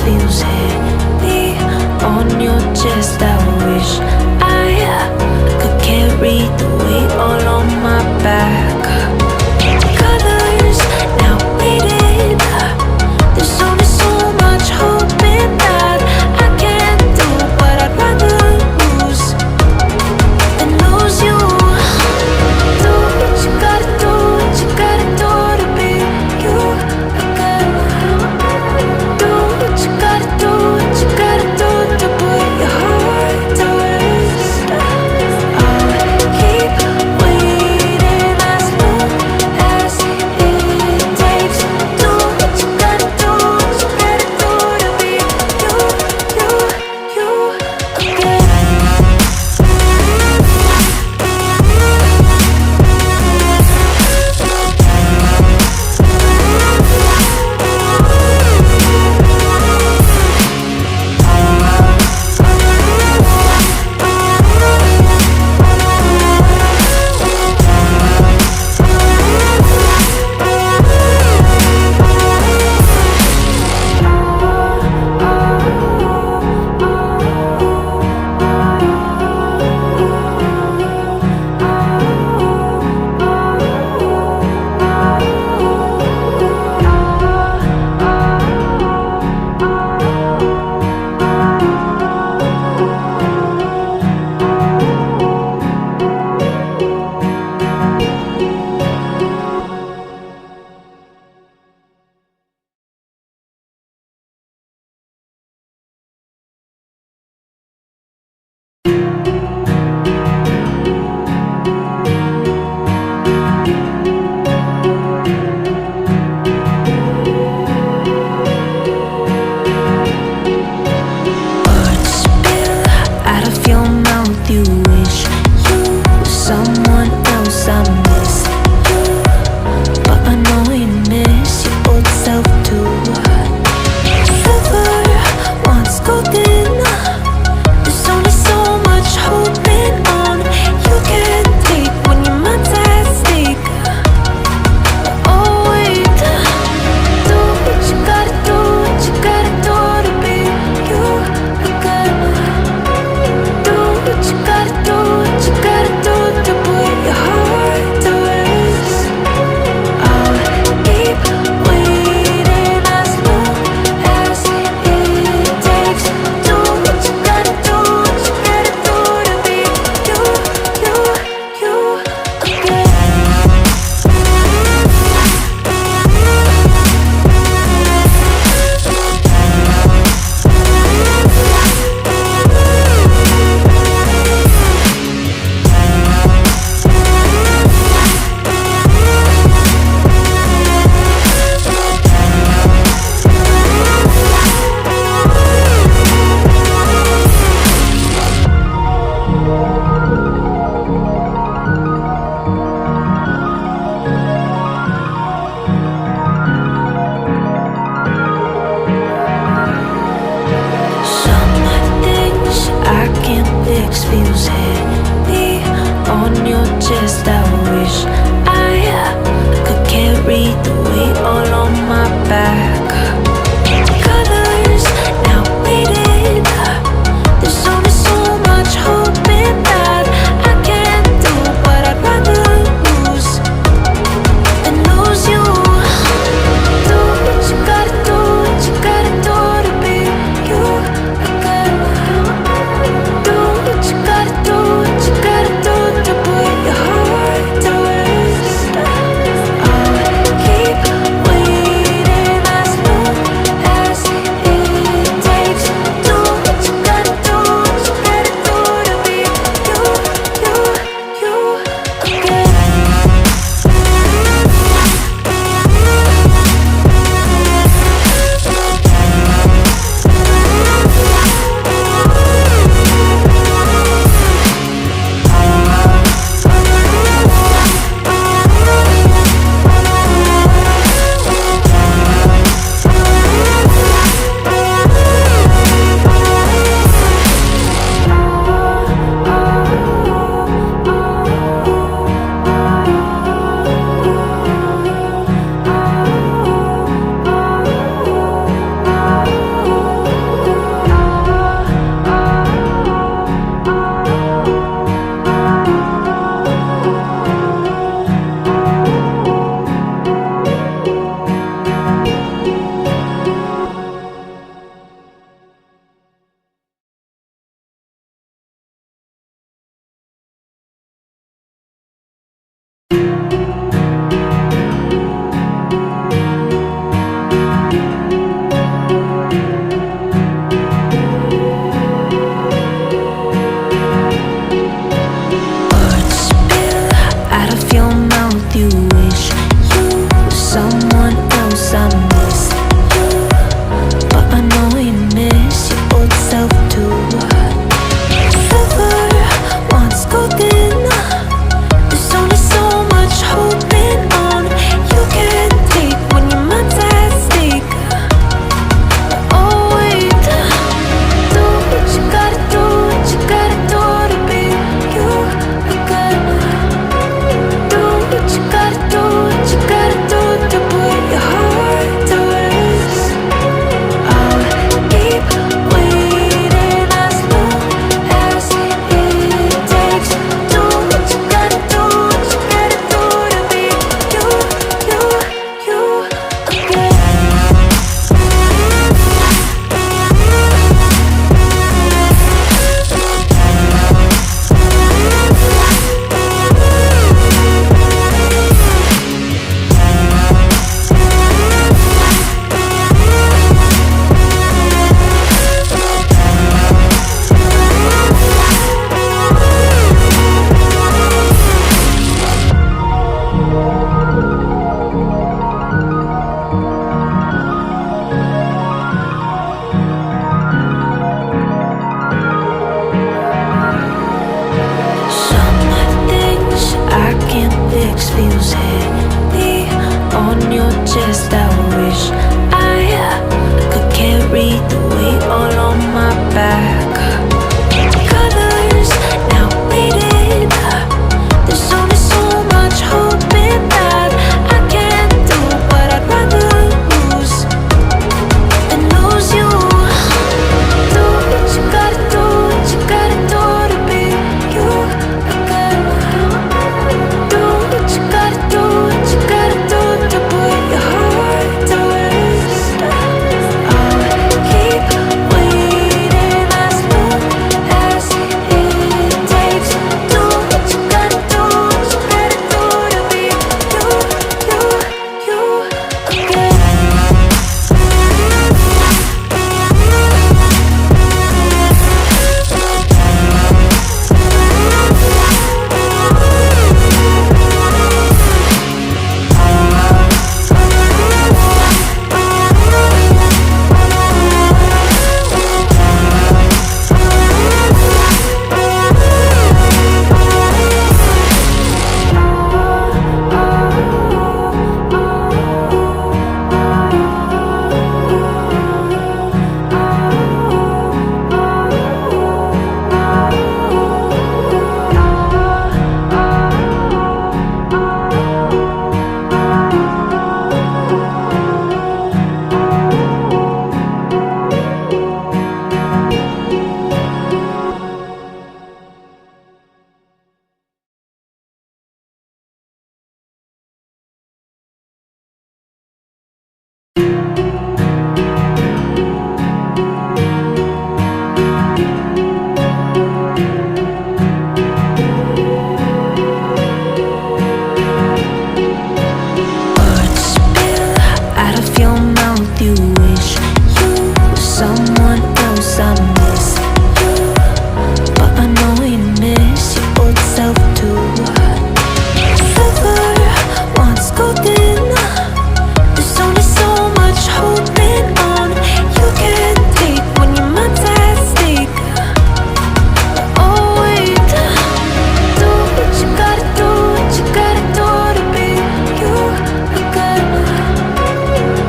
feels heavy on your chest. I wish I could carry the weight all on my back. Colors now faded. There's only so much hope in that. I can't do what I'd rather lose than lose you. Do what you gotta do, what you gotta do to be you again. Do what you gotta do, what you gotta do to put your heart to rest. I'll keep waiting as long as it takes. Do what you gotta do, what you gotta do to be you again. Words spill out of your mouth. You wish you were someone else. I miss you, but I know you miss your old self too. Silver once golden. There's only so much holding on. You can't take when your mind's at stake. Oh wait, do what you gotta do, what you gotta do to be you again. Do what you gotta do, what you gotta do to put your heart to rest. I'll keep waiting as long as it takes. Do what you gotta do, what you gotta do to be you again. Some things I can't fix feels heavy on your chest. I wish I could carry the weight all on my back. Colors now faded. There's only so much hope in that. I can't do what I'd rather lose than lose you. Do what you gotta do, what you gotta do to be you again. Do what you gotta knows I miss you, but I know you miss your old self too. Silver once golden, there's only so much holding on you can take when your mind's at stake. Oh wait, do what you gotta do, what you gotta do to be you again.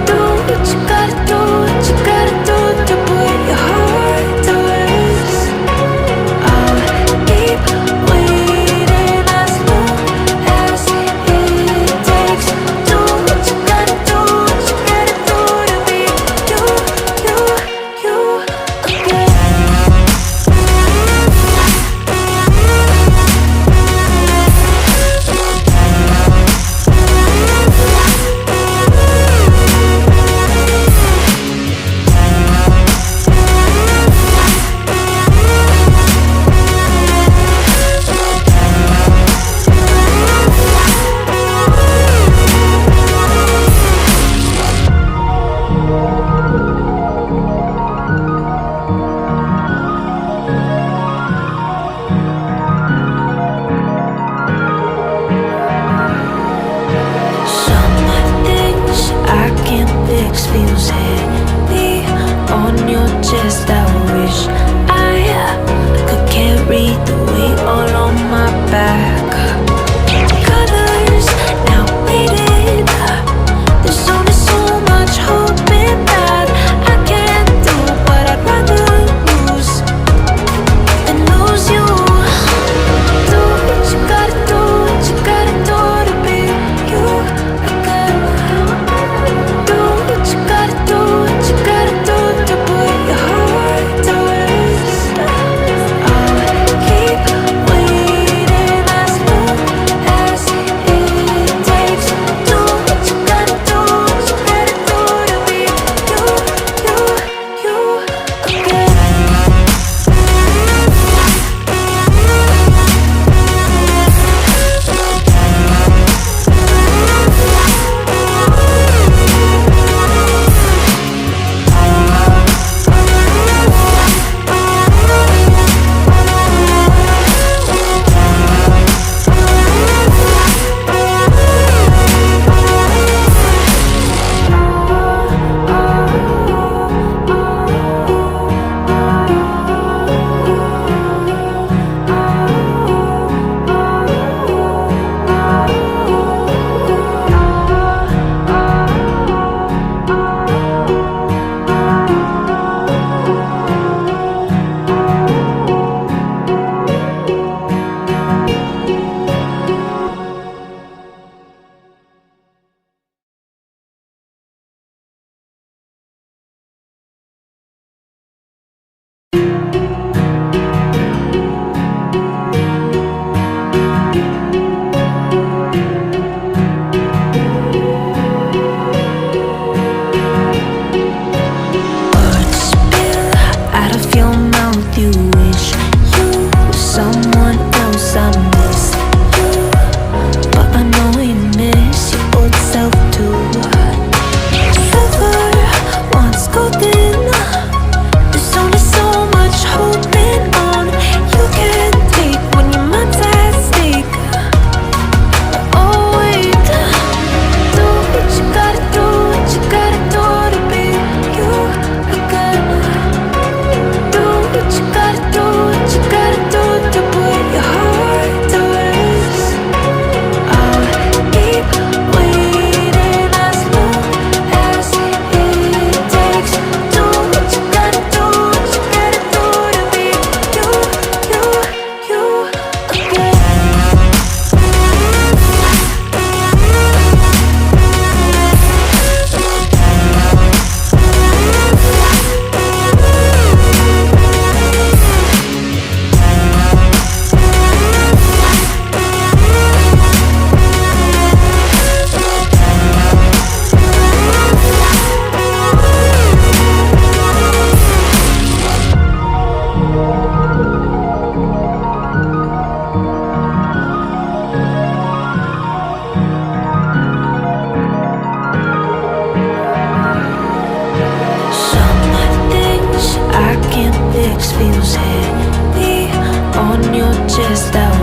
Do what you gotta do, what you gotta do to put your heart to rest. I'll keep waiting as long as it takes. Do what you gotta do, what you gotta do to be you again. Some things I can't fix feels heavy on your chest. I wish I could carry the weight all on my back. Colors now faded. There's only so much hoping that I can do, but I'd rather lose than lose you. Do what you gotta do, what you gotta do to be you again. Do what you gotta do, what you gotta do to put your heart to rest. I'll keep waiting chest. I